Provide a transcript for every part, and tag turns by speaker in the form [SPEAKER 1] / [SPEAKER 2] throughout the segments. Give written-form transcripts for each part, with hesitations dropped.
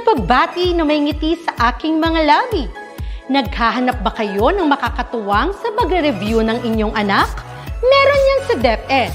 [SPEAKER 1] pagbati na may ngiti sa aking mga labi. Naghahanap ba kayo ng makakatuwang sa pagre-review ng inyong anak? Meron yan sa DepEd.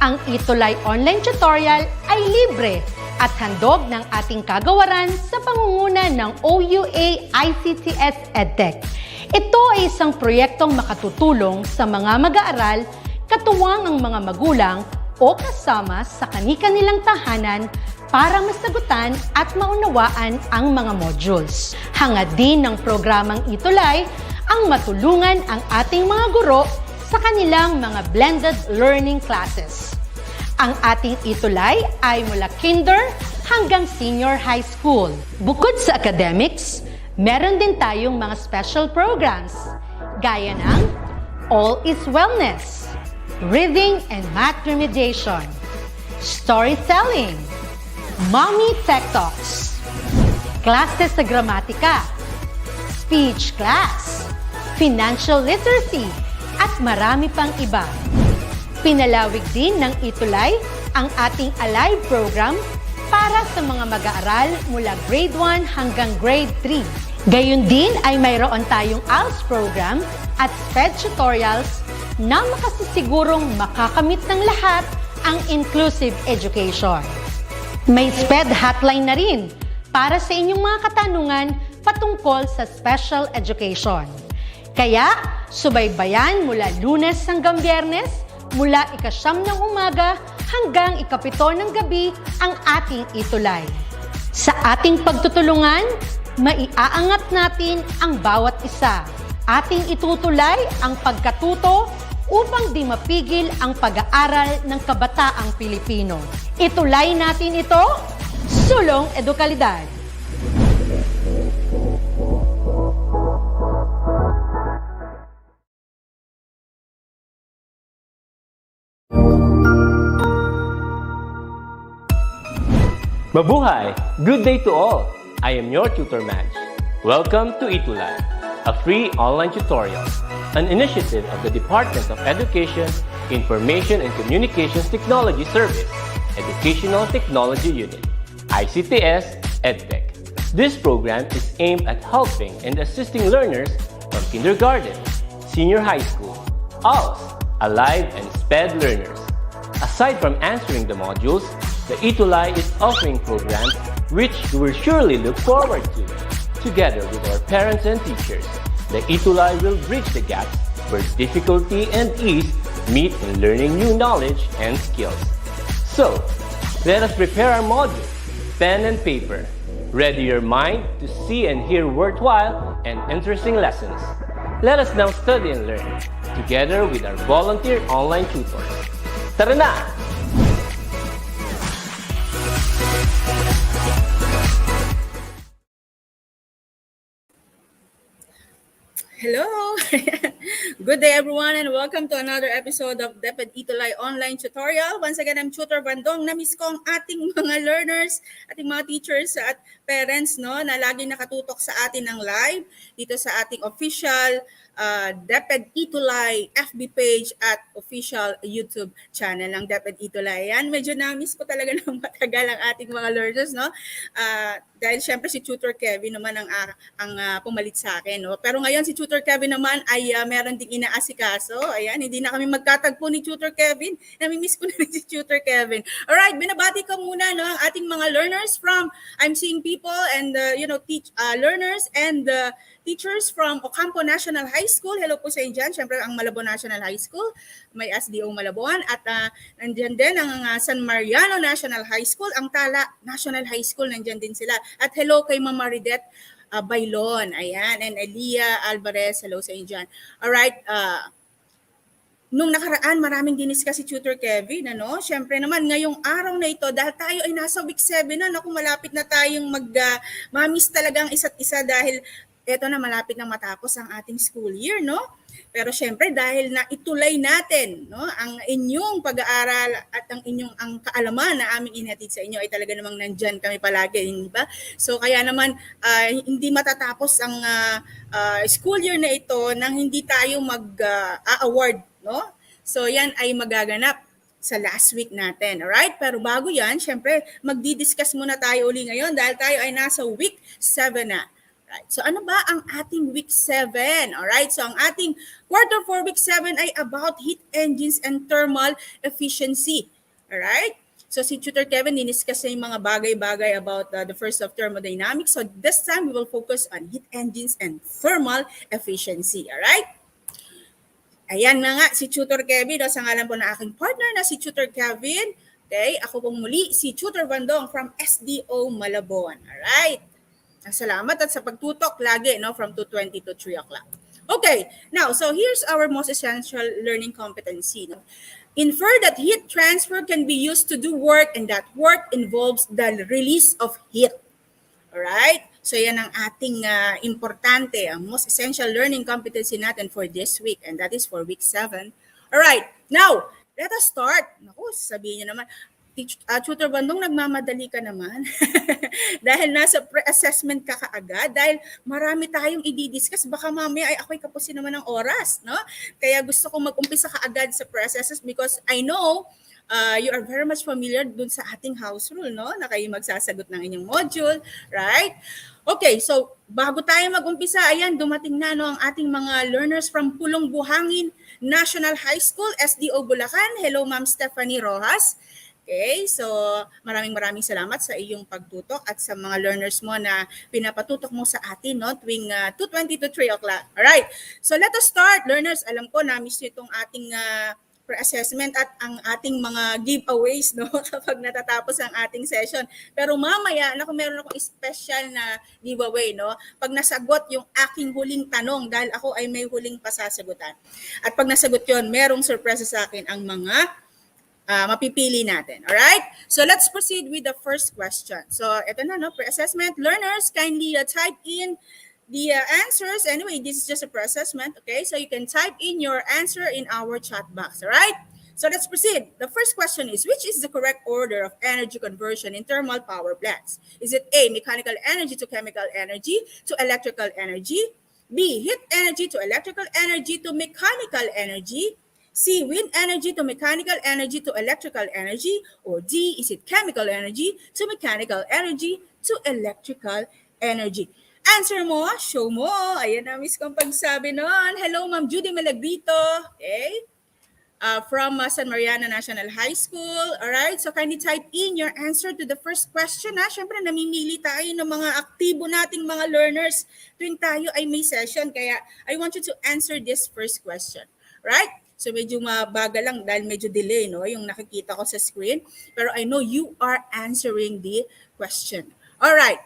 [SPEAKER 1] Ang ETUlay online tutorial ay libre at handog ng ating kagawaran sa pangunguna ng OUA ICTS EdTech. Ito ay isang proyektong makatutulong sa mga mag-aaral, katuwang ang mga magulang o kasama sa kani-kanilang tahanan para masagutan at maunawaan ang mga modules. Hangad din ng programang ETUlay ang matulungan ang ating mga guro sa kanilang mga blended learning classes. Ang ating ETUlay ay mula kinder hanggang senior high school. Bukod sa academics, meron din tayong mga special programs gaya ng All is Wellness, Reading and Math Remediation, Storytelling, Mommy Tech Talks, Classes sa Gramatika, Speech Class, Financial Literacy, at marami pang iba. Pinalawig din ng ETUlay ang ating Alive program para sa mga mag-aaral mula grade 1 hanggang grade 3. Gayon din ay mayroon tayong ALS program at SPED tutorials na makasisigurong makakamit ng lahat ang inclusive education. May SPED hotline na rin para sa inyong mga katanungan patungkol sa special education. Kaya, subaybayan mula Lunes hanggang Biyernes, mula 9:00 ng umaga hanggang 7:00 ng gabi ang ating ETUlay. Sa ating pagtutulungan, maiaangat natin ang bawat isa. Ating itutulay ang pagkatuto upang di mapigil ang pag-aaral ng kabataang Pilipino. Itulay natin ito, sulong edukalidad.
[SPEAKER 2] Mabuhay! Good day to all! I am your tutor Madge. Welcome to ETUlay, a free online tutorial, an initiative of the Department of Education, Information and Communications Technology Service, Educational Technology Unit, ICTS EdTech. This program is aimed at helping and assisting learners from kindergarten, senior high school, ALS, Alive, and SPED learners. Aside from answering the modules, the ETUlay is offering programs which you will surely look forward to. Together with our parents and teachers, the ETUlay will bridge the gaps where difficulty and ease meet in learning new knowledge and skills. So, let us prepare our modules, pen and paper. Ready your mind to see and hear worthwhile and interesting lessons. Let us now study and learn, together with our volunteer online tutors. Tara na!
[SPEAKER 3] Hello! Good day everyone and welcome to another episode of DepEd ETUlay online tutorial. Once again, I'm Tutor Bandong. Namiss ko ang ating mga learners, ating mga teachers at parents no, na laging nakatutok sa atin ng live dito sa ating official DepEd ETUlay FB page at official YouTube channel ng DepEd ETUlay. Yan, medyo namiss ko talaga ng matagal ang ating mga learners, no? Dahil syempre si Tutor Kevin naman ang pumalit sa akin, no? Pero ngayon si Tutor Kevin naman ay meron ding inaasikaso. Ayan, hindi na kami magtatagpo ni Tutor Kevin. Namimiss ko na rin si Tutor Kevin. Alright, binabati ko muna no ang ating mga learners from I'm seeing people and learners and teachers from Ocampo National High School. Hello po sa inyo dyan. Siyempre ang Malabon National High School, may SDO Malabon at nandiyan din ang San Mariano National High School, ang Tala National High School, nandiyan din sila. At hello kay Mama Ridet Bailon, ayan, and Elia Alvarez, hello sa inyo dyan. Alright, nung nakaraan, maraming diniscuss si Tutor Kevin, ano? Siyempre naman, ngayong araw na ito, dahil tayo ay nasa week 7 na, naku, malapit na tayong mamiss talagang isa't isa dahil eto na malapit na matapos ang ating school year, no? Pero syempre dahil na itulay natin, no, ang inyong pag-aaral at ang kaalaman na aming inhatid sa inyo ay talaga namang nandiyan kami palagi, hindi ba? So kaya naman hindi matatapos ang school year na ito nang hindi tayo mag-award, no? So yan ay magaganap sa last week natin. Alright? Pero bago yan, syempre, magdi-discuss muna tayo uli ngayon dahil tayo ay nasa week 7 na. Right. So ano ba ang ating week 7? Alright, so ang ating quarter for week 7 ay about heat engines and thermal efficiency. Alright? So si Tutor Kevin, diniscuss na yung mga bagay-bagay about the first of thermodynamics. So this time, we will focus on heat engines and thermal efficiency. Alright? Ayan na nga si Tutor Kevin, sa ngalan po na aking partner na si Tutor Kevin. Okay, ako pong muli si Tutor Bandong from SDO Malabon. Alright? Salamat at sa pagtutok lagi from 2:20 to 3 o'clock. Okay, now, so here's our most essential learning competency. Infer that heat transfer can be used to do work and that work involves the release of heat. Alright? So yan ang ating importante, ang most essential learning competency natin for this week, and that is for week 7. Alright, now, let us start. Naku, sabihin niyo naman, Tutor Bandong, nagmamadali ka naman. Dahil nasa pre-assessment ka kaagad, dahil marami tayong i-discuss, baka mamaya ay ako'y kapusin naman ng oras, no? Kaya gusto kong mag-umpisa kaagad sa pre-assessment because I know you are very much familiar dun sa ating house rule, no? Na kayo magsasagot ng inyong module, right? Okay, so bago tayo mag-umpisa, ayan, dumating na ang ating mga learners from Pulong Buhangin National High School, SDO Bulacan. Hello, Ma'am Stephanie Rojas. Okay, so maraming salamat sa iyong pagtutok at sa mga learners mo na pinapatutok mo sa atin tuwing 2:20 to 3 o'clock. Alright, so let us start. Learners, alam ko na-miss nyo itong ating pre-assessment at ang ating mga giveaways kapag natatapos ang ating session. Pero mamaya, meron akong special na giveaway. Pag nasagot yung aking huling tanong dahil ako ay may huling pasasagutan. At pag nasagot yon, merong surprise sa akin ang mga mapipili natin. Alright? So let's proceed with the first question. So ito na, pre-assessment. Learners, kindly type in the answers. Anyway, this is just a pre-assessment. Okay? So you can type in your answer in our chat box. Alright? So let's proceed. The first question is, which is the correct order of energy conversion in thermal power plants? Is it A, mechanical energy to chemical energy to electrical energy? B, heat energy to electrical energy to mechanical energy? C, wind energy to mechanical energy to electrical energy? Or D, is it chemical energy to mechanical energy to electrical energy? Answer mo, show mo. Ayan na, miss kong pagsabi nun. Hello, Ma'am Judy Malagrito. Okay? From San Mariano National High School. Alright, so kindly type in your answer to the first question. Siyempre, namimili tayo ng mga aktibo nating mga learners tuwing tayo ay may session. Kaya I want you to answer this first question. Right? So medyo mabagal lang dahil medyo delay yung nakikita ko sa screen. Pero I know you are answering the question. Alright.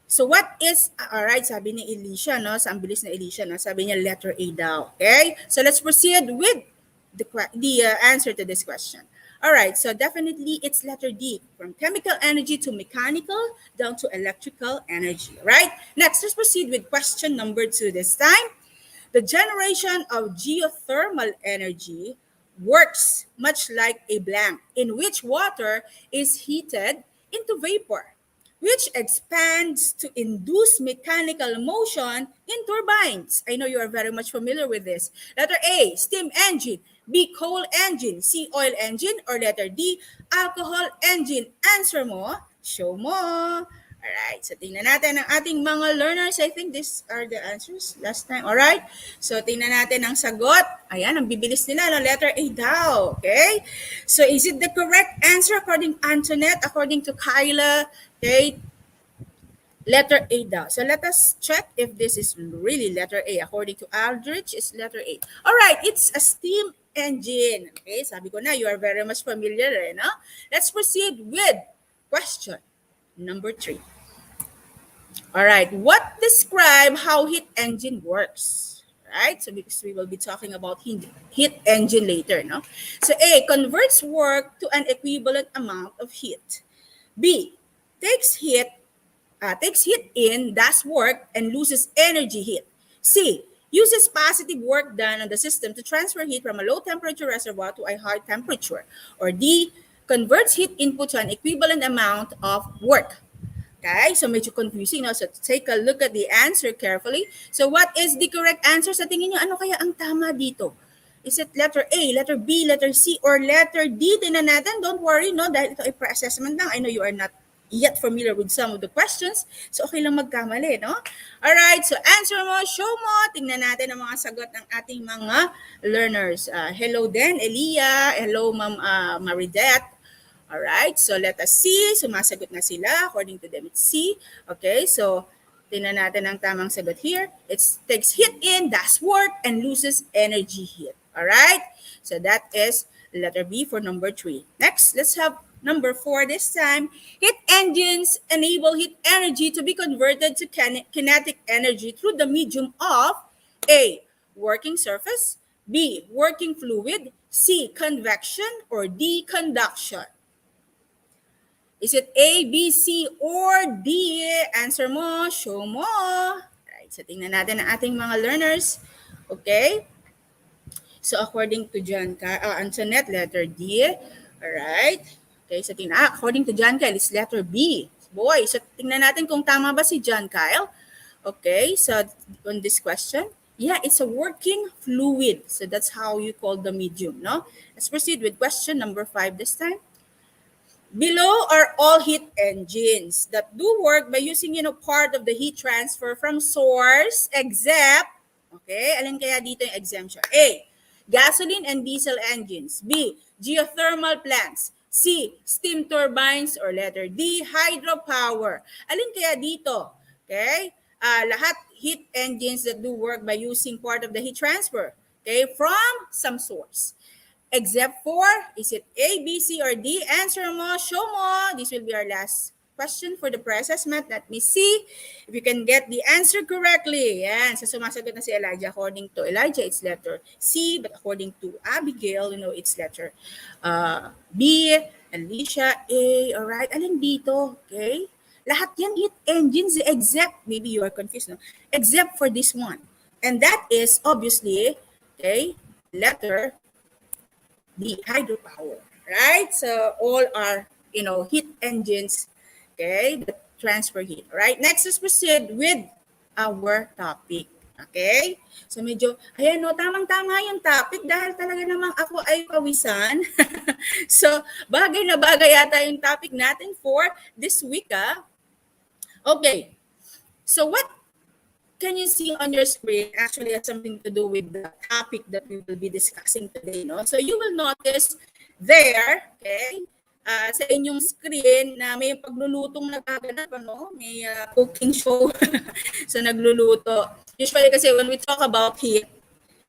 [SPEAKER 3] So what is, alright, sabi ni Alicia, sa ang bilis na Alicia, sabi niya letter A daw. Okay? So let's proceed with the answer to this question. Alright, so definitely it's letter D, from chemical energy to mechanical down to electrical energy. Right? Next, let's proceed with question number 2 this time. The generation of geothermal energy works much like a blank in which water is heated into vapor, which expands to induce mechanical motion in turbines. I know you are very much familiar with this. Letter A, steam engine. B, coal engine. C, oil engine. Or letter D, alcohol engine. Answer mo, show mo. Alright, so tingnan natin ang ating mga learners. I think these are the answers last time. Alright, so tingnan natin ang sagot. Ayan, ang bibilis nila. Letter A daw. Okay, so is it the correct answer according to Antoinette, according to Kyla? Okay, letter A daw. So let us check if this is really letter A. According to Aldrich, it's letter A. Alright, it's a steam engine. Okay, sabi ko na, you are very much familiar. Let's proceed with question number 3. All right, what describe how heat engine works? Right, so because we will be talking about heat engine later, So A, converts work to an equivalent amount of heat. B, takes heat in, does work, and loses energy heat. C, uses positive work done on the system to transfer heat from a low temperature reservoir to a high temperature. Or D, converts heat input to an equivalent amount of work. Okay, so medyo confusing. So take a look at the answer carefully. So what is the correct answer? Sa tingin nyo, ano kaya ang tama dito? Is it letter A, letter B, letter C, or letter D? Tingnan natin. Don't worry, no? Dahil ito ay pre-assessment lang. I know you are not yet familiar with some of the questions. So, okay lang magkamali, no? Alright, so answer mo, show mo. Tingnan natin ang mga sagot ng ating mga learners. Hello din, Elia. Hello, Ma'am Maridette. Alright, so let us see. Sumasagot na sila. According to them, it's C. Okay, so tingnan natin ang tamang sagot here. It takes heat in, does work, and loses energy heat. Alright, so that is letter B for number 3. Next, let's have number 4 this time. Heat engines enable heat energy to be converted to kinetic energy through the medium of A, working surface, B, working fluid, C, convection, or D, conduction. Is it A, B, C, or D? Answer mo, show mo. Right, so tingnan natin ang ating mga learners. Okay? So according to Antoinette, letter D. Alright. Okay, so according to John Kyle, it's letter B. Boy, so tingnan natin kung tama ba si John Kyle. Okay, so on this question, yeah, it's a working fluid. So that's how you call the medium, no? Let's proceed with question number 5 this time. Below are all heat engines that do work by using, part of the heat transfer from source, except, okay, alin kaya dito yung exemption? A, gasoline and diesel engines. B, geothermal plants. C, steam turbines. Or letter D, hydropower. Alin kaya dito? Okay, lahat heat engines that do work by using part of the heat transfer, okay, from some source. Except for, is it A, B, C, or D? Answer mo, show mo. This will be our last question for the pre-assessment. Let me see if you can get the answer correctly. Yan. So, sumasagot na si Elijah. According to Elijah, it's letter C. But according to Abigail, it's letter B. Alicia, A. Alright. Alin dito? Okay. Lahat yan heat engines except, maybe you are confused, no? Except for this one. And that is obviously, okay, letter the hydropower, right? So all are, heat engines, okay, that transfer heat. All right, next let's proceed with our topic. Okay? So medyo, ayan no, tamang-tama yung topic dahil talaga namang ako ay pawisan. So bagay na bagay yata yung topic natin for this week, Okay, so what can you see on your screen actually has something to do with the topic that we will be discussing today, no? So you will notice there, okay, sa inyong screen na may paglulutong nagaganap, may cooking show. So nagluluto. Usually kasi when we talk about heat,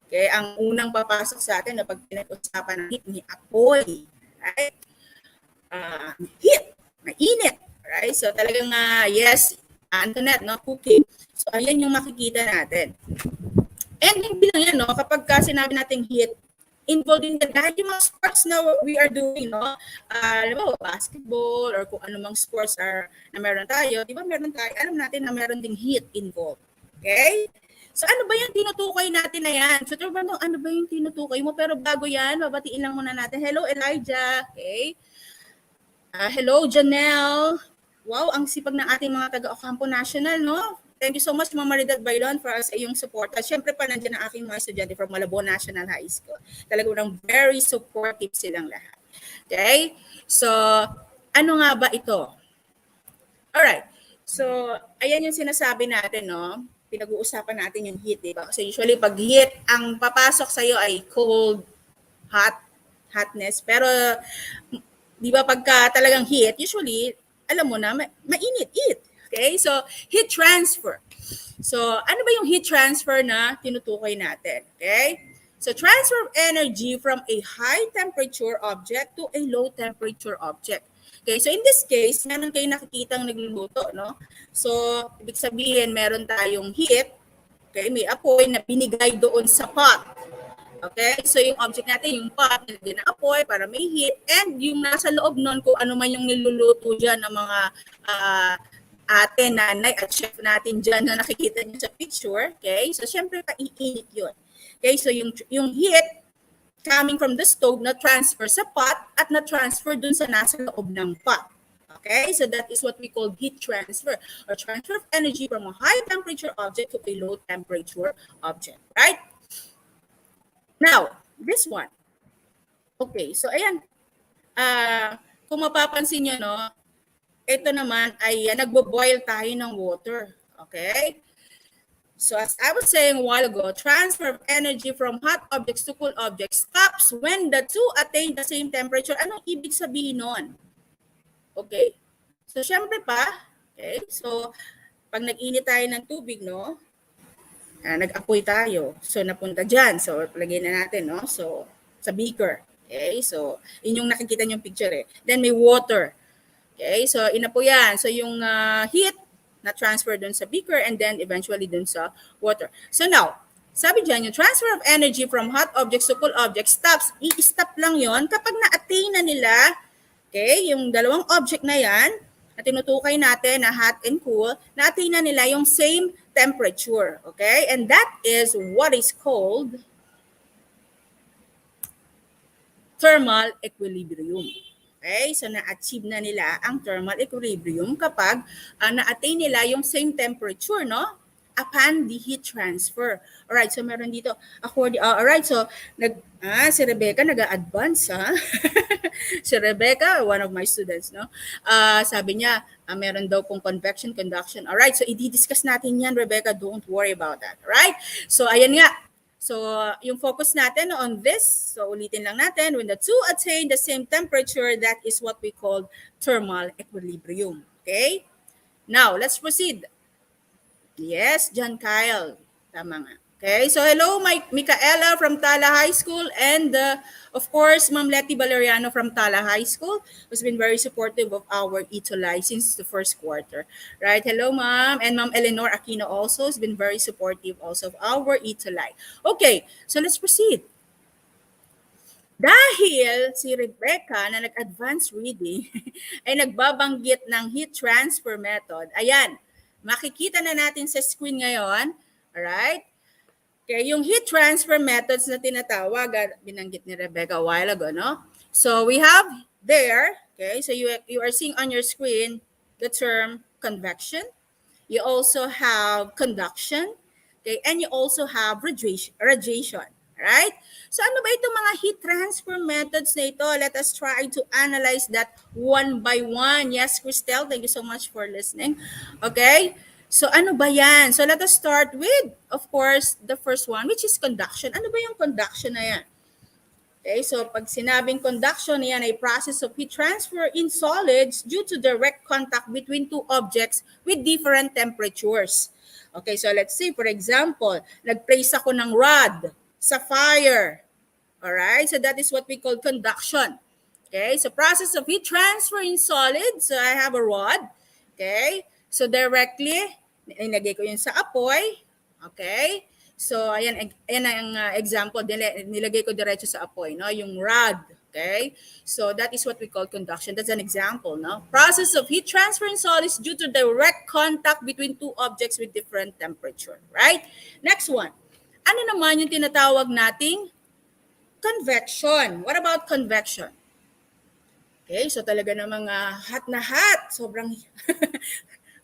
[SPEAKER 3] okay, ang unang papasok sa atin na pag pinag-usapan ng heat, may apoy, right? Heat, mainit, right? So talagang, yes, Antoinette, no, cooking. So, ayan yung makikita natin. And hindi lang yan, no, kapag sinabi natin heat, involved in the dahil yung mga sports na we are doing, no, basketball or kung anumang sports na meron tayo, di ba meron tayo, alam natin na meron ding heat involved. Okay? So, ano ba yung tinutukoy natin na yan? So, ano ba yung tinutukoy mo? Pero bago yan, babatiin lang muna natin. Hello, Elijah. Okay? Hello, Janelle. Wow, ang sipag ng ating mga taga-Ocampo National, no? Thank you so much, Ma'am Maridad Bailon, for sa iyong support. At syempre pa nandiyan ang aking mga estudyante from Malabo National High School. Talagang very supportive silang lahat. Okay? So, ano nga ba ito? Alright. So, ayan yung sinasabi natin, no? Pinag-uusapan natin yung heat, diba? Kasi usually, pag heat, ang papasok sa'yo ay cold, hotness. Pero, di ba, pagka talagang heat, usually, alam mo na, mainit, heat. Okay? So, heat transfer. So, ano ba yung heat transfer na tinutukoy natin? Okay? So, transfer of energy from a high temperature object to a low temperature object. Okay? So, in this case, meron kayong nakikitang nagluluto, no? So, ibig sabihin, meron tayong heat. Okay? May apoy na binigay doon sa pot. Okay? So, yung object natin, yung pot, nilagyan ng apoy para may heat, and yung nasa loob nun, kung ano man yung niluluto dyan ng mga ate, nanay, at chef natin dyan na nakikita niyo sa picture, okay? So, syempre, paiinit yun. Okay? So, yung heat coming from the stove na transfer sa pot at na-transfer dun sa nasa loob ng pot. Okay? So, that is what we call heat transfer, or transfer of energy from a high temperature object to a low temperature object. Right? Now, this one. Okay, so ayan. Kung mapapansin nyo, no, ito naman ay nagbo-boil tayo ng water. Okay? So as I was saying a while ago, transfer of energy from hot objects to cool objects stops when the two attain the same temperature. Anong ibig sabihin nun? Okay. So syempre pa, okay, so pag nag-init tayo ng tubig, no, nag-apoy tayo. So napunta dyan. So lagyan na natin, no, so sa beaker. Okay, so yun yung nakikita niyong picture eh. Then may water. Okay, so inapoy yan. So yung heat na transfer dun sa beaker and then eventually dun sa water. So now, sabi dyan, yung transfer of energy from hot objects to cool objects stops. I-stop lang yon kapag na-attain na nila, okay, yung dalawang object na yan, na tinutukay natin na hot and cool, na-attain na nila yung same temperature. Okay, and that is what is called thermal equilibrium. Okay, so na-achieve na nila ang thermal equilibrium kapag na-attain nila yung same temperature, no? Upon the heat transfer. Alright, so meron dito. Alright, so si Rebecca nag-a-advance, ha? Si Rebecca, one of my students, no? Sabi niya, meron daw pong convection, conduction. Alright, so i-discuss natin yan, Rebecca. Don't worry about that. Alright? So ayan nga. So, yung focus natin on this, so ulitin lang natin, when the two attain the same temperature, that is what we call thermal equilibrium. Okay? Now, let's proceed. Yes, John Kyle. Tama nga. Okay, so hello, Micaela from Tala High School and of course, Ma'am Letty Valeriano from Tala High School who's been very supportive of our ETUlay since the first quarter. Right, hello Ma'am, and Ma'am Eleanor Aquino also has been very supportive also of our ETUlay. Okay, so let's proceed. Dahil si Rebecca na nag-advance reading ay nagbabanggit ng heat transfer method, ayan, makikita na natin sa screen ngayon, alright? Okay, yung heat transfer methods na tinatawag, binanggit ni Rebecca a while ago, no? So we have there, okay, so you are seeing on your screen the term convection. You also have conduction, okay, and you also have radiation, right? So ano ba itong mga heat transfer methods na ito? Let us try to analyze that one by one. Yes, Christelle, thank you so much for listening. Okay? So ano ba yan? So let us start with, of course, the first one, which is conduction. Ano ba yung conduction na yan? Okay, so pag sinabing conduction, yan ay process of heat transfer in solids due to direct contact between two objects with different temperatures. Okay, so let's say, for example, nag-place ako ng rod sa fire. Alright, so that is what we call conduction. Okay, so process of heat transfer in solids. So I have a rod. Okay, so directly, inagay ko yun sa apoy. Okay? So, ayan ang example. Nilagay ko diretso sa apoy, no? Yung rod. Okay? So, that is what we call conduction. That's an example, no? Process of heat transfer in solids due to direct contact between two objects with different temperature. Right? Next one. Ano naman yung tinatawag nating convection? What about convection? Okay, so talaga namang hot na hot. Sobrang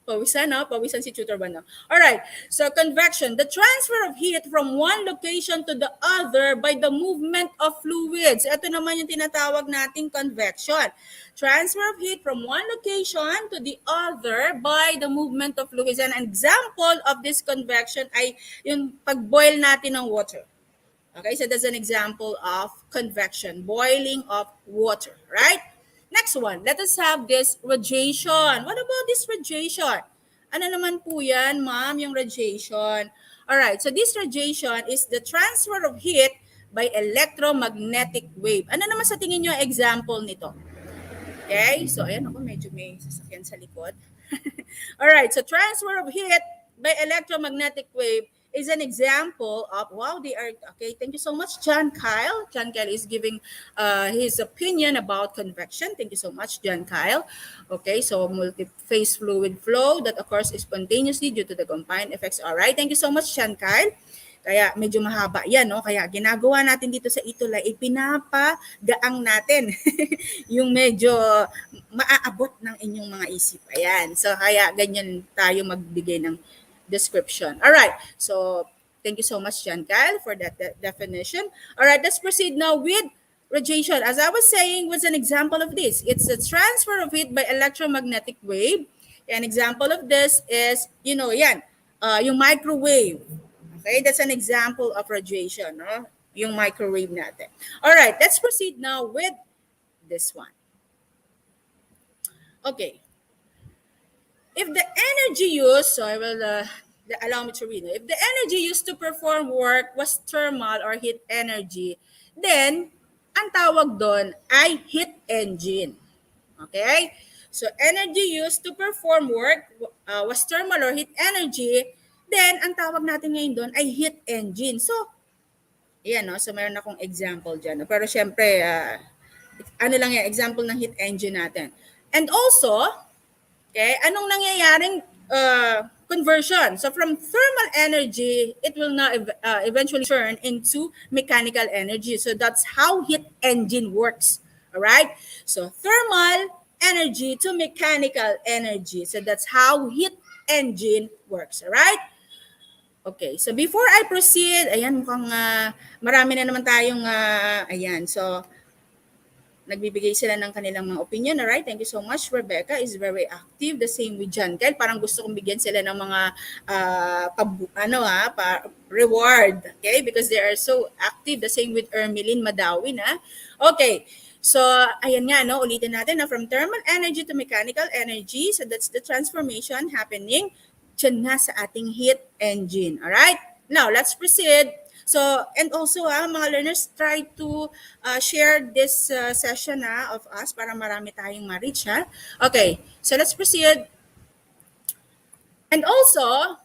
[SPEAKER 3] pawisan, no? Pawisan si Tutor Bano. Alright, so convection, the transfer of heat from one location to the other by the movement of fluids. Ito naman yung tinatawag nating convection. Transfer of heat from one location to the other by the movement of fluids. And an example of this convection ay yung pag-boil natin ng water. Okay, so that's an example of convection, boiling of water, right? Next one, let us have this radiation. What about this radiation? Ano naman po yan, ma'am, yung radiation? Alright, so this radiation is the transfer of heat by electromagnetic wave. Ano naman sa tingin nyo example nito? Okay, so ayan ako, medyo may sasakyan sa likod. Alright, so transfer of heat by electromagnetic wave is an example of, wow, they are, okay, thank you so much, John Kyle. John Kyle is giving his opinion about convection. Thank you so much, John Kyle. Okay, so multi-phase fluid flow that occurs spontaneously due to the combined effects. All right, thank you so much, John Kyle. Kaya medyo mahaba yan, no? Kaya ginagawa natin dito sa ETUlay, pinapagaang natin yung medyo maaabot ng inyong mga isip. Ayan, so kaya ganyan tayo magbigay ng description. All right. So, Thank you so much, John Kyle, for that definition. All right, let's proceed now with radiation. As I was saying, was an example of this. It's a transfer of heat by electromagnetic wave. An example of this is, yung microwave. Okay, that's an example of radiation, no? Yung microwave natin. All right, let's proceed now with this one. Okay. If the energy used, so I will allow me to read. If the energy used to perform work was thermal or heat energy, then ang tawag doon ay heat engine. Okay? So energy used to perform work was thermal or heat energy, then ang tawag natin ngayon doon ay heat engine. So, yan, no? So meron akong example dyan. No? Pero syempre, ano lang yan, example ng heat engine natin. And also, okay, anong nangyayaring conversion? So from thermal energy, it will now eventually turn into mechanical energy. So that's how heat engine works. All right? So thermal energy to mechanical energy. So that's how heat engine works. All right? Okay, so before I proceed, ayan, mukhang marami na naman tayong, ayan, so nagbibigay sila ng kanilang mga opinion. All right, thank you so much. Rebecca is very active. The same with John Kyle. Parang gusto kong bigyan sila ng mga reward. Okay, because they are so active. The same with Ermeline Madawin. Okay, so ayan nga, no, ulitin natin na from thermal energy to mechanical energy. So that's the transformation happening dyan nga sa ating heat engine. All right, now let's proceed. So, and also mga learners, try to share this session of us para marami tayong ma-reach. Okay, so let's proceed. And also,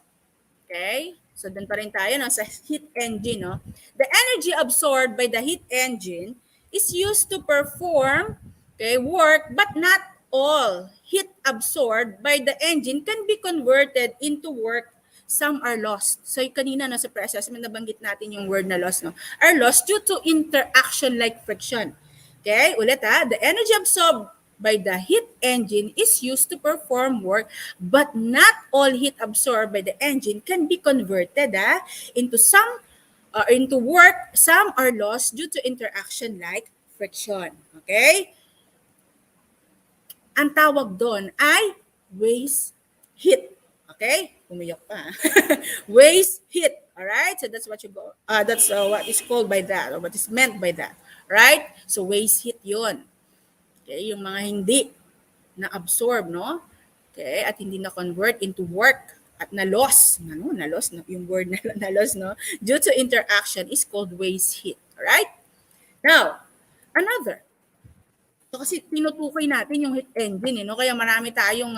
[SPEAKER 3] okay, so dun pa rin tayo sa heat engine. No? The energy absorbed by the heat engine is used to perform work, but not all heat absorbed by the engine can be converted into work. Some are lost. So kanina sa pre-assessment nabanggit natin yung word na lost, no? Are lost due to interaction like friction. Okay, ulit the energy absorbed by the heat engine is used to perform work, but not all heat absorbed by the engine can be converted into work. Some are lost due to interaction like friction. Okay? Ang tawag doon ay waste heat. Okay? Umiyak pa. Waste heat. All right? So that's what that's what is called by that, or what is meant by that. Right? So waste heat 'yon. Okay, yung mga hindi na absorb, no? Okay, at hindi na convert into work at na-loss, yung word na-loss, no? Due to interaction is called waste heat. All right? Now, another. So kasi tinutukoy natin yung heat engine, no? Kaya marami tayong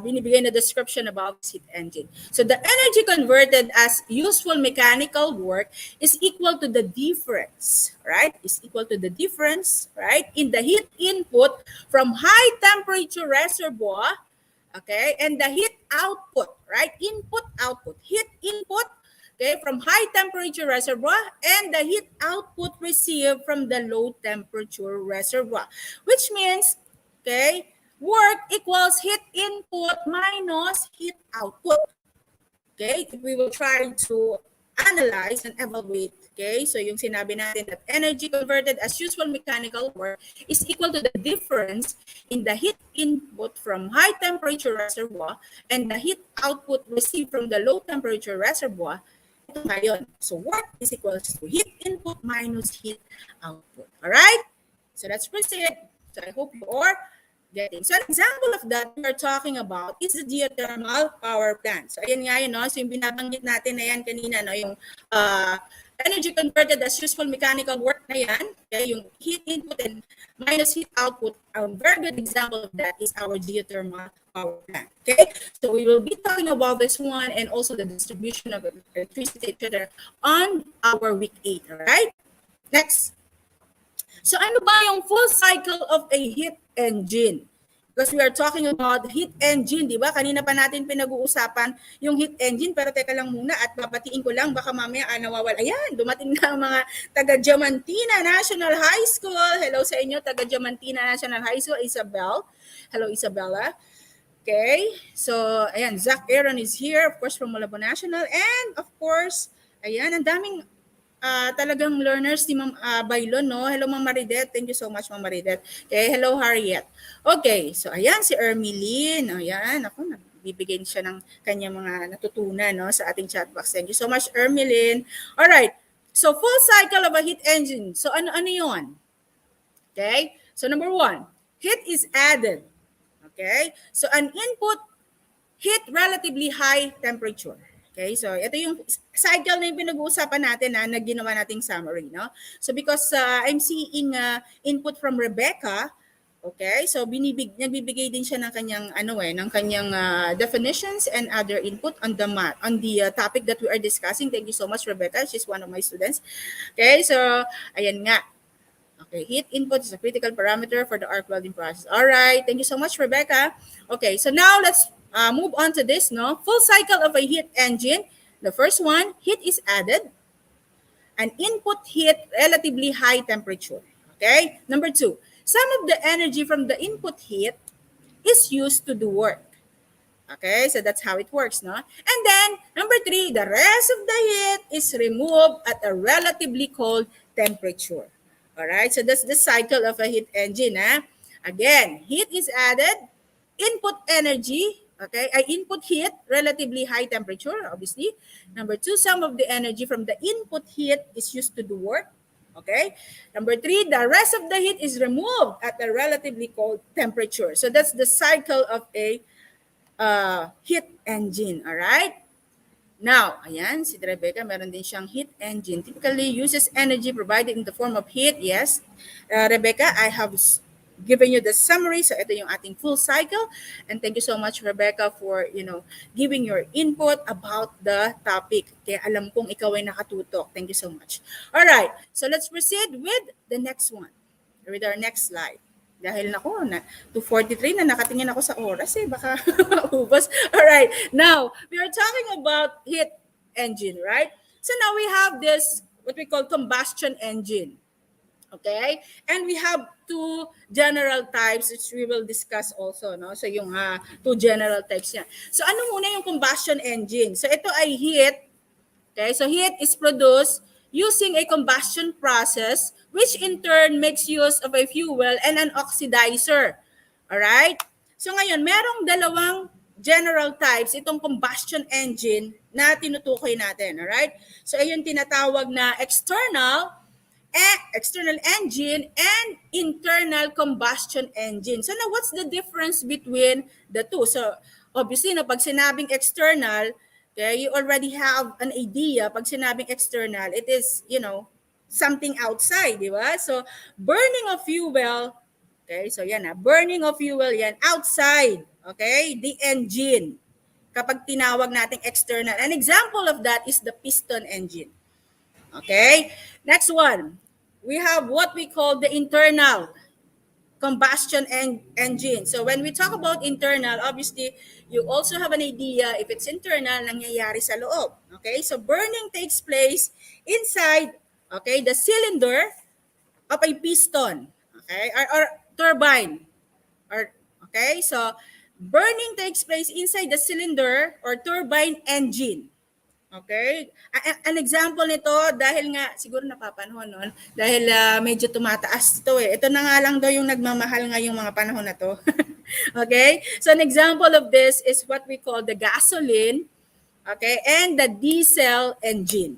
[SPEAKER 3] binibigay na description about this heat engine. So the energy converted as useful mechanical work is equal to the difference, right? Is equal to the difference, right? In the heat input from high temperature reservoir, okay? And the heat output, right? Input, output. Heat input, okay, from high temperature reservoir and the heat output received from the low temperature reservoir, which means, okay, work equals heat input minus heat output. Okay, if we will try to analyze and evaluate, okay, so yung sinabi natin that energy converted as useful mechanical work is equal to the difference in the heat input from high temperature reservoir and the heat output received from the low temperature reservoir. Ito ngayon. So work is equals to heat input minus heat output. Alright? So let's proceed. So I hope you are getting. So an example of that we are talking about is the geothermal power plant. So ayan nga yun, no? So yung binabanggit natin na yan kanina, no? Yung energy converted as useful mechanical work na yan, okay? Yung heat input and minus heat output, a very good example of that is our geothermal power plant. Okay, so we will be talking about this one and also the distribution of electricity, etc. on our week 8. All right. Next. So ano ba yung full cycle of a heat engine? Because we are talking about heat engine, di ba? Kanina pa natin pinag-uusapan yung heat engine, pero teka lang muna at babatiin ko lang, baka mamaya nawawala. Ayan, dumating na ang mga taga Diamantina National High School. Hello sa inyo, taga Diamantina National High School, Isabel. Hello, Isabella. Okay, so ayan, Zach Aaron is here, of course, from Malabo National. And of course, ayan, ang daming talagang learners ni Ma'am Bailon, no? Hello, Ma'am Maridet. Thank you so much, Ma'am Maridet. Okay, hello, Harriet. Okay, so ayan, si Ermeline. Ayan, ako, nagbibigay siya ng kanyang mga natutunan, no, sa ating chat box. Thank you so much, Ermeline. All right, so full cycle of a heat engine. So ano yon? Okay, so number one, heat is added. Okay, so an input heat relatively high temperature. Okay, so ito yung cycle na yung pinag-uusapan natin na ginawa nating summary, no? So because I'm seeing input from Rebecca, okay? So nagbibigay din siya ng kanyang ng kanyang definitions and other input on the topic that we are discussing. Thank you so much, Rebecca. She's one of my students. Okay, so ayan nga. Okay, heat input is a critical parameter for the arc welding process. All right, thank you so much, Rebecca. Okay, so now let's move on to this, no? Full cycle of a heat engine. The first one, heat is added. An input heat, relatively high temperature. Okay, number two, some of the energy from the input heat is used to do work. Okay, so that's how it works, no? And then, number three, the rest of the heat is removed at a relatively cold temperature. All right, so that's the cycle of a heat engine. Again, heat is added, input energy, okay, input heat, relatively high temperature, obviously. Number two, some of the energy from the input heat is used to do work. Okay. Number three, the rest of the heat is removed at a relatively cold temperature. So that's the cycle of a heat engine, all right? Now, ayan, si Rebecca, meron din siyang heat engine. Typically uses energy provided in the form of heat. Yes, Rebecca, I have given you the summary. So ito yung ating full cycle. And thank you so much, Rebecca, for, giving your input about the topic. Kaya alam kong ikaw ay nakatutok. Thank you so much. All right, so let's proceed with the next one, with our next slide. Dahil nako, 2:43 na nakatingin ako sa oras baka maubos. All right, now we are talking about heat engine, right? So now we have this, what we call combustion engine. Okay? And we have two general types which we will discuss also, no? So yung two general types niya. So ano muna yung combustion engine? So ito ay heat. Okay? So heat is produced using a combustion process, which in turn makes use of a fuel and an oxidizer. Alright? So ngayon, merong dalawang general types itong combustion engine na tinutukoy natin. Alright? So ayun tinatawag na external engine and internal combustion engine. So now, what's the difference between the two? So obviously, pag sinabing external, okay, you already have an idea. Pag sinabing external, it is, something outside, di ba? So, burning of fuel, okay, so yan burning of fuel yan, outside, okay, the engine. Kapag tinawag natin external. An example of that is the piston engine. Okay, next one. We have what we call the internal combustion engine. So when we talk about internal, obviously, you also have an idea if it's internal, nangyayari sa loob. Okay? So burning takes place inside, okay, the cylinder of a piston, okay, or turbine. Okay? So burning takes place inside the cylinder or turbine engine. Okay? An example nito, dahil nga, siguro napapanahon nun, dahil medyo tumataas ito Ito na nga lang daw yung nagmamahal ngayong mga panahon na to. Okay? So an example of this is what we call the gasoline, okay, and the diesel engine.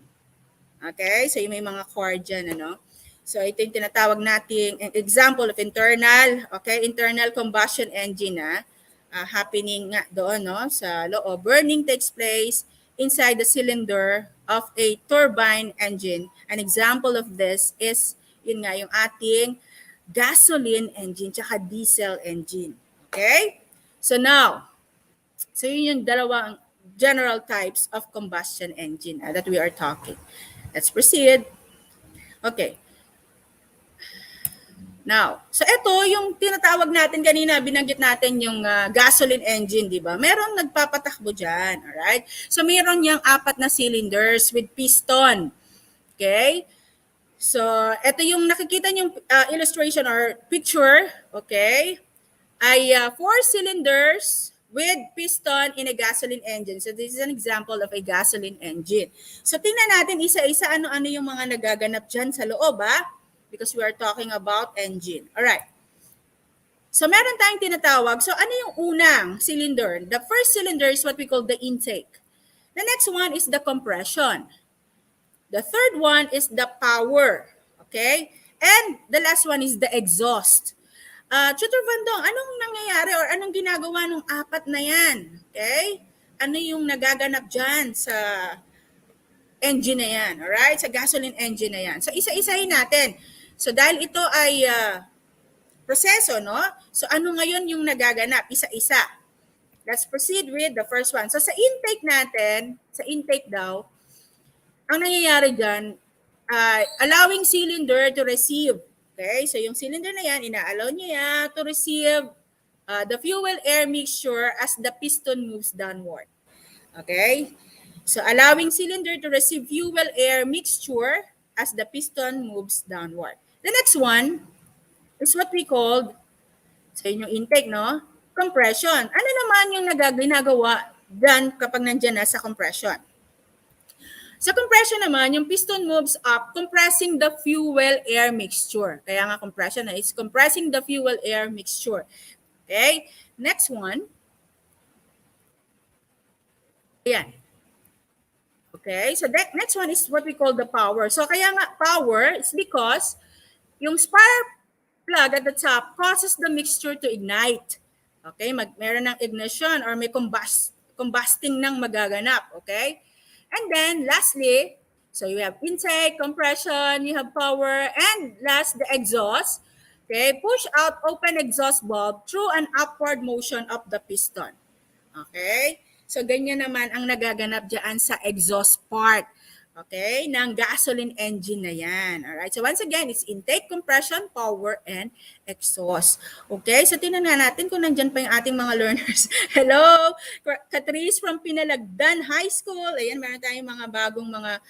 [SPEAKER 3] Okay? So yung may mga core dyan, So ito yung tinatawag nating example of internal, okay, internal combustion engine happening nga doon, sa loob. Burning takes place inside the cylinder of a turbine engine. An example of this is, yun nga, yung ating gasoline engine tsaka diesel engine. Okay? So now, so yun yung dalawang general types of combustion engine that we are talking. Let's proceed. Okay. Now, so ito yung tinatawag natin kanina, binanggit natin yung gasoline engine, di ba? Meron nagpapatakbo dyan, alright? So meron yung 4 na cylinders with piston. Okay? So, ito yung nakikita yung illustration or picture, okay? Ay 4 cylinders with piston in a gasoline engine. So this is an example of a gasoline engine. So tingnan natin isa-isa ano-ano yung mga nagaganap dyan sa loob, because we are talking about engine. Alright. So meron tayong tinatawag. So ano yung unang cylinder? The first cylinder is what we call the intake. The next one is the compression. The third one is the power. Okay? And the last one is the exhaust. Tutor Vandong, anong nangyayari or anong ginagawa ng apat na yan? Okay? Ano yung nagaganap dyan sa engine na yan? Alright? Sa gasoline engine na yan. So, isa-isahin natin. So, dahil ito ay proseso, no? So, ano ngayon yung nagaganap? Isa-isa. Let's proceed with the first one. So, sa intake natin, sa intake daw, ang nangyayari dyan, allowing cylinder to receive. Okay, so yung cylinder na yan, ina-allow niya to receive the fuel-air mixture as the piston moves downward. Okay, so allowing cylinder to receive fuel-air mixture as the piston moves downward. The next one is what we called, sa inyong intake, no? Compression. Ano naman yung ginagawa dyan kapag nandyan na sa compression? Sa compression naman, yung piston moves up, compressing the fuel-air mixture. Kaya nga compression na is compressing the fuel-air mixture. Okay? Next one. Ayan. Okay? So that next one is what we call the power. So kaya nga power is because yung spark plug at the top causes the mixture to ignite. Okay? Meron ng ignition or may combusting ng magaganap. Okay? And then, lastly, so you have intake, compression, you have power, and last, the exhaust. Okay, push out open exhaust valve through an upward motion of the piston. Okay, so ganyan naman ang nagaganap dyan sa exhaust part. Okay, ng gasoline engine na yan. Alright, so once again, it's intake, compression, power, and exhaust. Okay, so tingnan nga natin kung nandyan pa yung ating mga learners. Hello, Catrice from Pinalagdan High School. Ayan, meron tayong mga bagong mga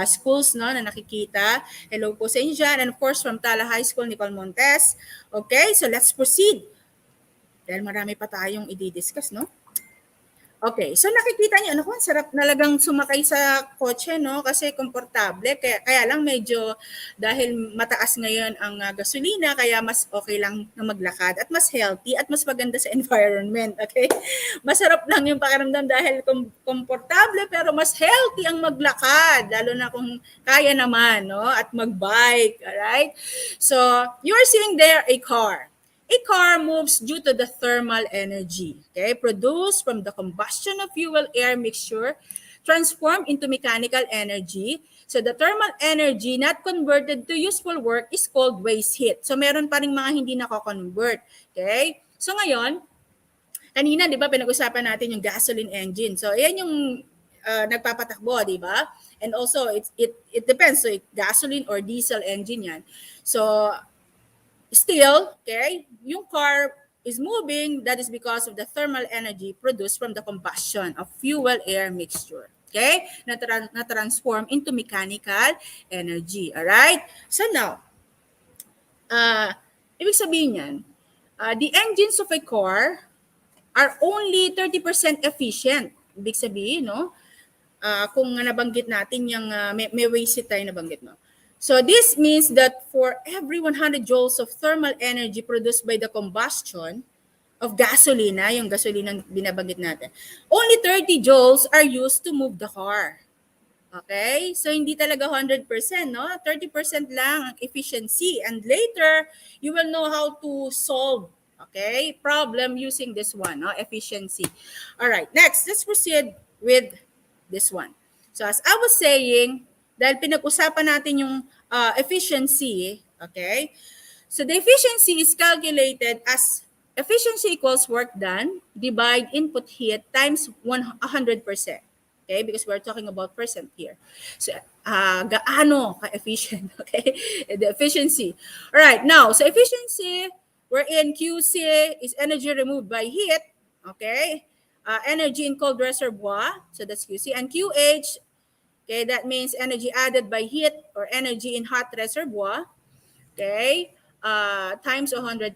[SPEAKER 3] schools, no, na nakikita. Hello po sa inyo dyan. And of course, from Tala High School, Nicole Montes. Okay, so let's proceed. Dahil marami pa tayong i-discuss, no? Okay, so nakikita niyo, ano ko, sarap nalagang sumakay sa kotse, no? Kasi komportable, kaya lang medyo dahil mataas ngayon ang gasolina, kaya mas okay lang na maglakad at mas healthy at mas maganda sa environment, okay? Masarap lang yung pakiramdam dahil komportable pero mas healthy ang maglakad, lalo na kung kaya naman, no? At magbike, alright? So, you're seeing there a car. A car moves due to the thermal energy, okay, produced from the combustion of fuel-air mixture, transformed into mechanical energy. So the thermal energy not converted to useful work is called waste heat. So meron pa rin mga hindi nako-convert, okay? So ngayon, kanina, di ba, pinag-usapan natin yung gasoline engine. So yan yung nagpapatakbo, di ba? And also, it depends. So gasoline or diesel engine yan. So still, okay, yung car is moving, that is because of the thermal energy produced from the combustion of fuel-air mixture. Okay? Na-transform into mechanical energy. Alright? So now, ibig sabihin yan, the engines of a car are only 30% efficient. Ibig sabihin, no? Kung nabanggit natin yung may waste tayo nabanggit, no? So this means that for every 100 joules of thermal energy produced by the combustion of gasolina, yung gasolina binabanggit natin, only 30 joules are used to move the car. Okay? So hindi talaga 100%, no? 30% lang ang efficiency. And later, you will know how to solve, okay, problem using this one, no? Efficiency. All right, next, let's proceed with this one. So as I was saying, dahil pinag-usapan natin yung efficiency, okay? So the efficiency is calculated as efficiency equals work done, divide input heat times 100%. Okay? Because we're talking about percent here. So, gaano ka-efficient, okay? The efficiency. All right, now, so efficiency, wherein QC is energy removed by heat, okay? Energy in cold reservoir, so that's QC, and QH, okay, that means energy added by heat or energy in hot reservoir, okay, times 100%.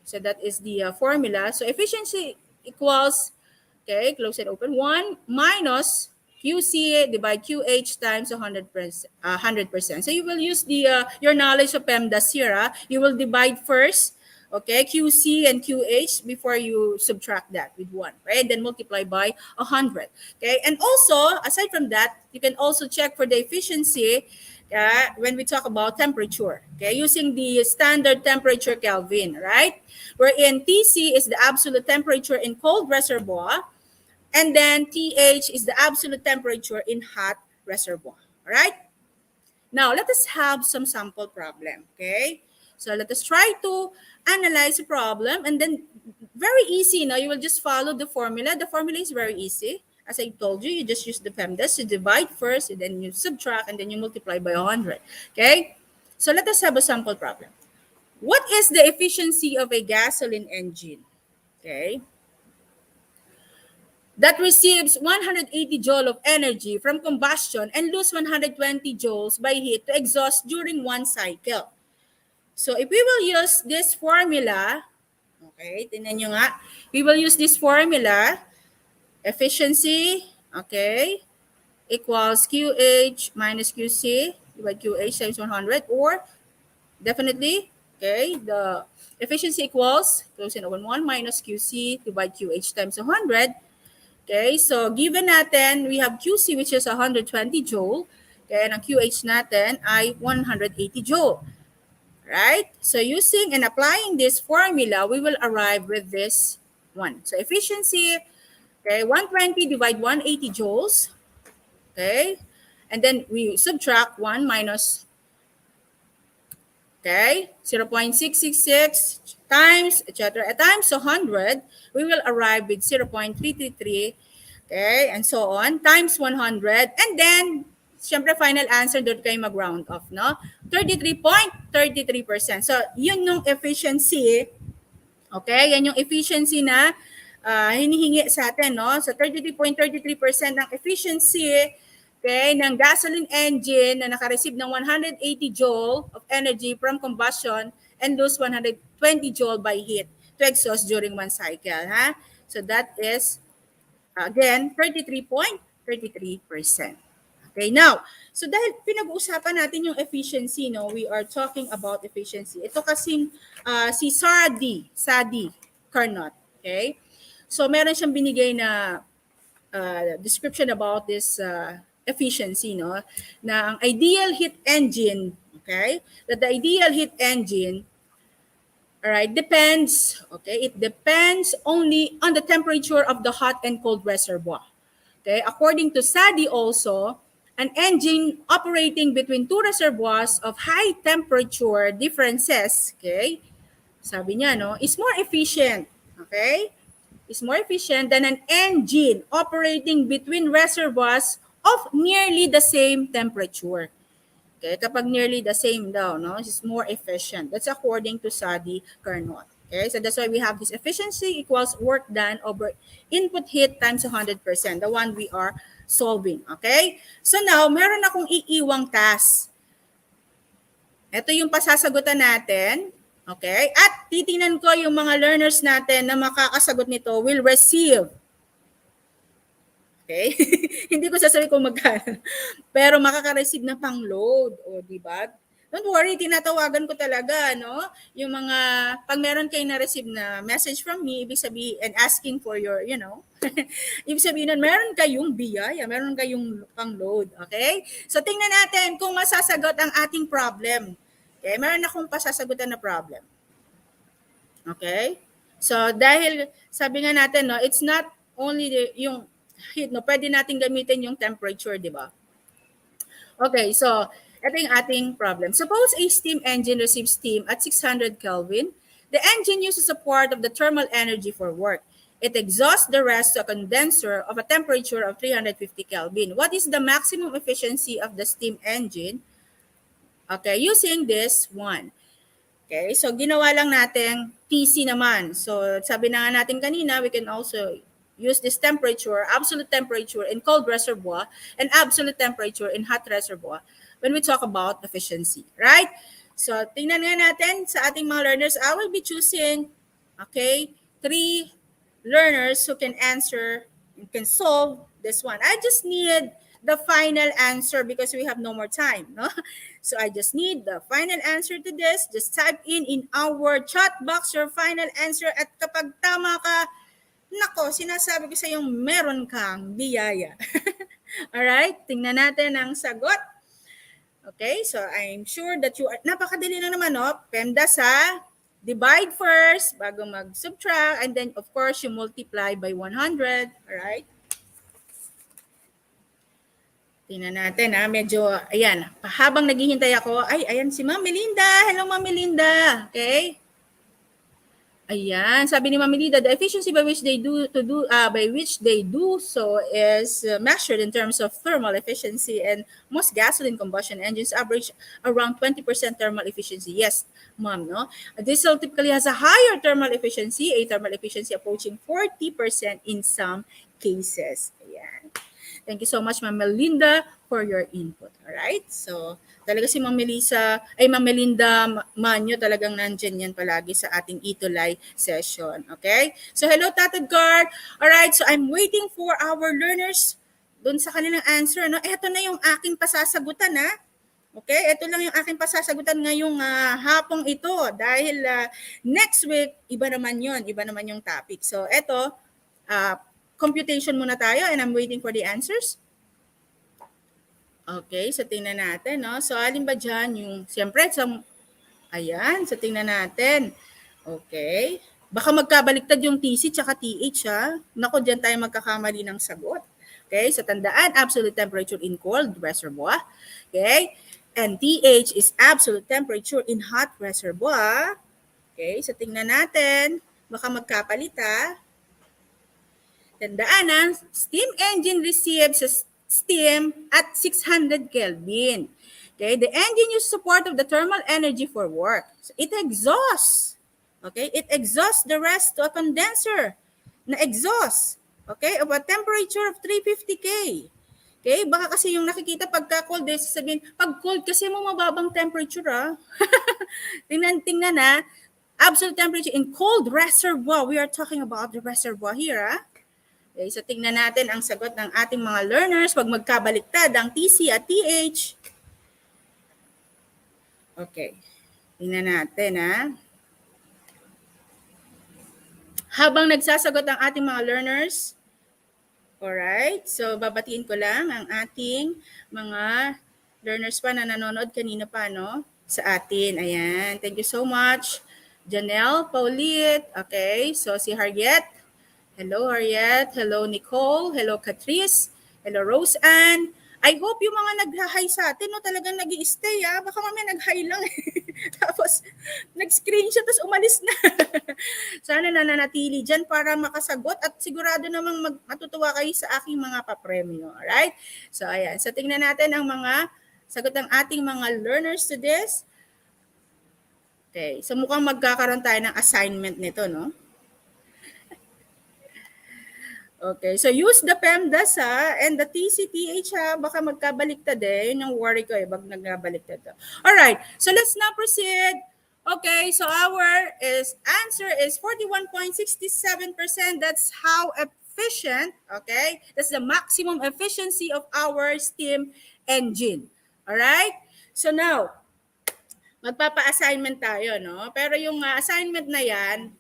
[SPEAKER 3] So that is the formula. So efficiency equals, okay, close and open, 1 minus QC divide QH times 100%. 100%. So you will use the your knowledge of PEMDAS here. You will divide first, okay, QC and QH before you subtract that with 1, right? Then multiply by 100. Okay, and also, aside from that, you can also check for the efficiency when we talk about temperature, okay, using the standard temperature Kelvin, right? Wherein TC is the absolute temperature in cold reservoir, and then TH is the absolute temperature in hot reservoir, all right? Now, let us have some sample problem, okay? So let us try to analyze the problem, and then very easy, you will just follow the formula. The formula is very easy. As I told you, you just use the PEMDAS. You divide first, and then you subtract, and then you multiply by 100, okay? So let us have a sample problem. What is the efficiency of a gasoline engine, okay, that receives 180 joule of energy from combustion and lose 120 joules by heat to exhaust during one cycle? So if we will use this formula, okay, tingnan nyo nga, we will use this formula, efficiency, okay, equals QH minus QC divided QH times 100, or definitely, okay, the efficiency equals, close and open, 1 minus QC divided QH times 100. Okay, so given natin, we have QC which is 120 joule. Okay, and ang QH natin ay 180 joule. Right? So using and applying this formula, we will arrive with this one. So efficiency, okay, 120 divide 180 joules. Okay, and then we subtract 1 minus, okay, 0.666 times, etc. Times 100, we will arrive with 0.333, okay, and so on, times 100, and then, syempre, final answer, doon kayo mag-round off, no? 33.33%. So, yun yung efficiency, okay, yan yung efficiency na hinihingi sa atin, no? So, 33.33% ng efficiency, okay, ng gasoline engine na naka-receive ng 180 joule of energy from combustion and lose 120 joule by heat to exhaust during one cycle. Ha? So that is, again, 33.33%. Okay, now, so dahil pinag-uusapan natin yung efficiency, no, we are talking about efficiency. Ito kasing si Sadi Carnot, okay? So meron siyang binigay na description about this efficiency, no, na ang ideal heat engine, okay, that the ideal heat engine, all right, depends, okay, it depends only on the temperature of the hot and cold reservoir. Okay, according to Sadi also, an engine operating between two reservoirs of high temperature differences, okay, sabi niya, no, is more efficient, okay, is more efficient than an engine operating between reservoirs of nearly the same temperature. Okay, kapag nearly the same daw, no, it's more efficient. That's according to Sadi Carnot. Okay, so that's why we have this efficiency equals work done over input heat times 100%, the one we are solving. Okay, so now, meron akong iiwang task. Ito yung pasasagutan natin. Okay, at titingnan ko yung mga learners natin na makakasagot nito will receive. Okay? Hindi ko sasabihin kung magkano. Pero makaka-receive na pang-load. O, di ba? Don't worry, tinatawagan ko talaga, no? Yung mga, pag meron kayo na-receive na message from me, ibig sabihin, and asking for your, ibig sabihin nun, meron kayong biyaya, meron kayong pang-load. Okay? So, tingnan natin kung masasagot ang ating problem. Okay? Meron akong pasasagutan na problem. Okay? So, dahil, sabi nga natin, no, it's not only yung heat, no, pwede natin gamitin yung temperature, di ba? Okay, so ito yung ating problem. Suppose a steam engine receives steam at 600 Kelvin. The engine uses a part of the thermal energy for work. It exhausts the rest to a condenser of a temperature of 350 Kelvin. What is the maximum efficiency of the steam engine? Okay, using this one. Okay, so ginawa lang natin TC naman. So sabi na nga natin kanina, we can also use this temperature, absolute temperature in cold reservoir and absolute temperature in hot reservoir when we talk about efficiency, right? So, tingnan nga natin sa ating mga learners, I will be choosing, okay, 3 learners who can answer, can solve this one. I just need the final answer because we have no more time, no? So I just need the final answer to this. Just type in our chat box your final answer at kapag tama ka, nako, sinasabi ko sa yung meron kang biyaya. Alright, tingnan natin ang sagot. Okay, so I'm sure that you are, napakadali lang naman, no? PEMDAS ha, divide first bago mag-subtract, and then of course you multiply by 100, alright? Tingnan natin ha, medyo, ayan, habang naghihintay ako, ay, ayan si Ma'am Melinda. Hello Ma'am Melinda, okay? Ayan, sabi ni Ma'am Melinda, the efficiency by which they do so is measured in terms of thermal efficiency, and most gasoline combustion engines average around 20% thermal efficiency. Yes, Ma'am, no? A diesel typically has a higher thermal efficiency, approaching 40% in some cases. Ayan. Thank you so much, Ma'am Melinda, for your input. All right? So, talaga si Ma'am Melinda Manyo, talagang nandyan yan palagi sa ating ETUlay session. Okay? So, hello, Tatad Guard. All right, so I'm waiting for our learners dun sa kanilang answer. No? Ito na yung aking pasasagutan, ha? Okay? Ito lang yung aking pasasagutan ngayong hapong ito. Dahil next week, iba naman yon, iba naman yung topic. So, ito, computation muna tayo and I'm waiting for the answers. Okay, so tingnan natin, no? So, alin ba dyan yung, siyempre, ayan, so tingnan natin. Okay. Baka magkabaliktad yung TC tsaka TH, ha? Naku, dyan tayo magkakamali ng sagot. Okay, so tandaan, absolute temperature in cold reservoir. Okay, and TH is absolute temperature in hot reservoir. Okay, so tingnan natin, baka magkapalit, ha? Tandaan na, steam engine receives steam at 600 Kelvin. Okay, the engine uses support of the thermal energy for work. So it exhausts. Okay, it exhausts the rest to a condenser na exhaust. Okay, of a temperature of 350 K. Okay, baka kasi yung nakikita pagka cold, sabihin, pag cold kasi mo mababang temperature, ha? tingnan na, absolute temperature in cold reservoir. We are talking about the reservoir here, ha? Okay, so tingnan natin ang sagot ng ating mga learners pag magkabaliktad ang TC at TH. Okay, tingnan natin, ha. Habang nagsasagot ang ating mga learners, alright, so babatiin ko lang ang ating mga learners pa na nanonood kanina pa, no, sa atin. Ayan, thank you so much. Janelle, Paulit, okay, so si Harriet. Hello, Harriet. Hello, Nicole. Hello, Catrice. Hello, Rose-Ann. I hope yung mga nag-hi sa atin, no, talagang nag-i-stay, ha? Baka mamaya nag-hi lang. Tapos, nag-screenshot, tapos umalis na. Sana nananatili dyan para makasagot at sigurado namang matutuwa kayo sa aking mga papremyo. Alright? So, ayan. So, tingnan natin ang mga sagot ng ating mga learners to this. Okay. So, mukhang magkakaroon tayo ng assignment nito, no? Okay, so use the PEMDAS, ha, and the TCTH, ha, baka magkabaliktad eh. Yun yung worry ko eh, bag nagbaliktad. Alright, so let's now proceed. Okay, so our answer is 41.67%. That's how efficient, okay? That's the maximum efficiency of our steam engine. Alright, so now, magpapa-assignment tayo, no? Pero yung assignment na yan,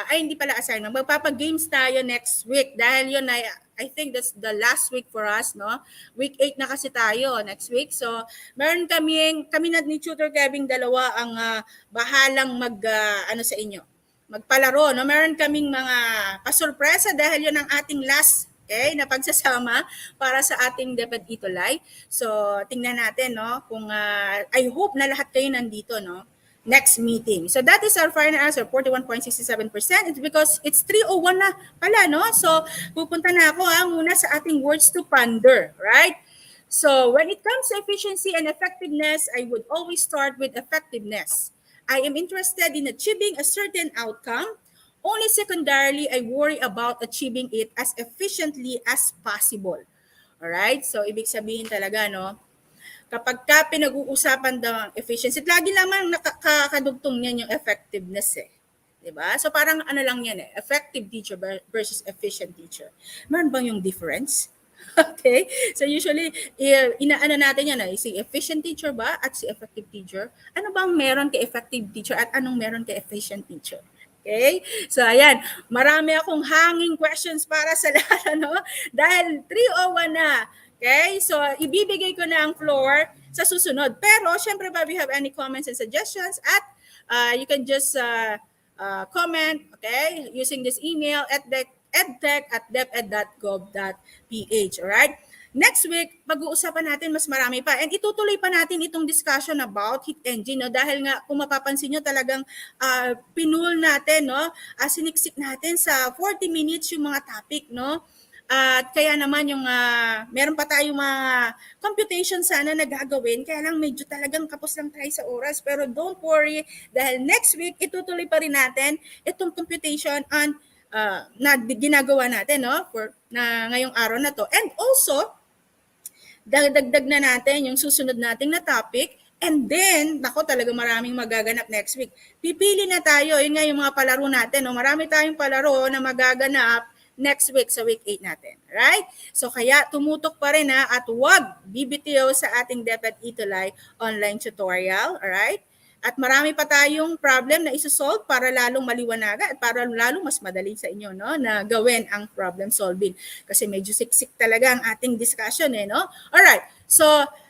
[SPEAKER 3] hindi pala assignment. Magpapa-games tayo next week dahil yun I think that's the last week for us, no? Week 8 na kasi tayo next week. So, meron kami na ni Tutor Kevin dalawa ang bahalang sa inyo. Magpalaro, no? Meron kaming mga kasurpresa dahil yun ang ating last, okay, na pagsasama para sa ating DepEd ETUlay. So, tingnan natin, no? Kung I hope na lahat kayo nandito, no? Next meeting. So that is our final answer, 41.67%. It's because it's 3:01 na pala, no? So pupunta na ako muna sa ating words to ponder, right? So when it comes to efficiency and effectiveness, I would always start with effectiveness. I am interested in achieving a certain outcome. Only secondarily, I worry about achieving it as efficiently as possible. All right? So ibig sabihin talaga, no? Kapag ka pinag-uusapan daw ang efficiency, lagi lamang nakakadugtong niyan yung effectiveness eh. diba? So parang ano lang yan effective teacher versus efficient teacher. Meron bang yung difference? Okay? So usually, inaano natin yan, si efficient teacher ba at si effective teacher? Ano bang meron kay effective teacher at anong meron kay efficient teacher? Okay? So ayan, marami akong hanging questions para sa lahat, ano? Dahil 3:01 na. Okay? So ibibigay ko na ang floor sa susunod. Pero syempre ba, if you have any comments and suggestions at you can just comment, okay, using this email at edtech@deped.gov.ph. Alright? Next week, pag-uusapan natin mas marami pa. And itutuloy pa natin itong discussion about heat engine. No? Dahil nga, kung mapapansin nyo, talagang pinul natin, no? Siniksik natin sa 40 minutes yung mga topic. No? At kaya naman yung meron pa tayong mga computation sana na gagawin, kaya lang medyo talagang kapos lang tayo sa oras. Pero don't worry, dahil next week itutuloy pa rin natin itong computation on na ginagawa natin, no, for na ngayong araw na to. And also dagdag na natin yung susunod nating na topic. And then, nako, talaga maraming magaganap next week. Pipili na tayo, yun nga yung mga palaro natin. No? Marami tayong palaro na magaganap next week sa week 8 natin. Right? So kaya tumutok pa rin at huwag bibitiw sa ating DepEd ETUlay online tutorial. Alright? At marami pa tayong problem na isosolve para lalong maliwanagan at para lalong mas madali sa inyo, no, na gawin ang problem solving. Kasi medyo siksik talaga ang ating discussion, no? Alright, so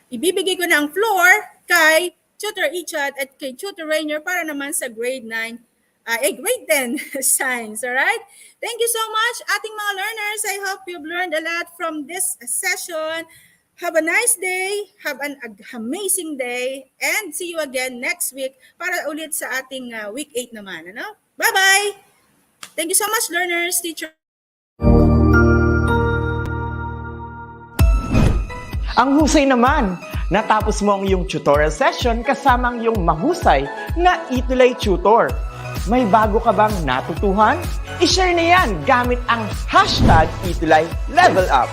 [SPEAKER 3] ibibigay ko na ang floor kay Tutor Ichat at kay Tutor Rainier para naman sa grade 9, grade 10 science. Alright? Thank you so much, ating mga learners. I hope you've learned a lot from this session. Have a nice day, have an amazing day, and see you again next week para ulit sa ating week 8 naman. Ano? Bye-bye! Thank you so much, learners, teacher.
[SPEAKER 4] Ang husay naman! Natapos mo ang iyong tutorial session kasama ang iyong mahusay na ETUlay tutor. May bago ka bang natutuhan? I-share na yan gamit ang hashtag #ETUlayLevelUp.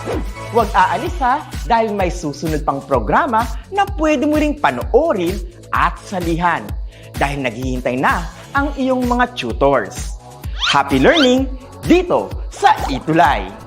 [SPEAKER 4] Huwag aalis dahil may susunod pang programa na pwede mo ring panoorin at salihan dahil naghihintay na ang iyong mga tutors. Happy learning dito sa ETUlay!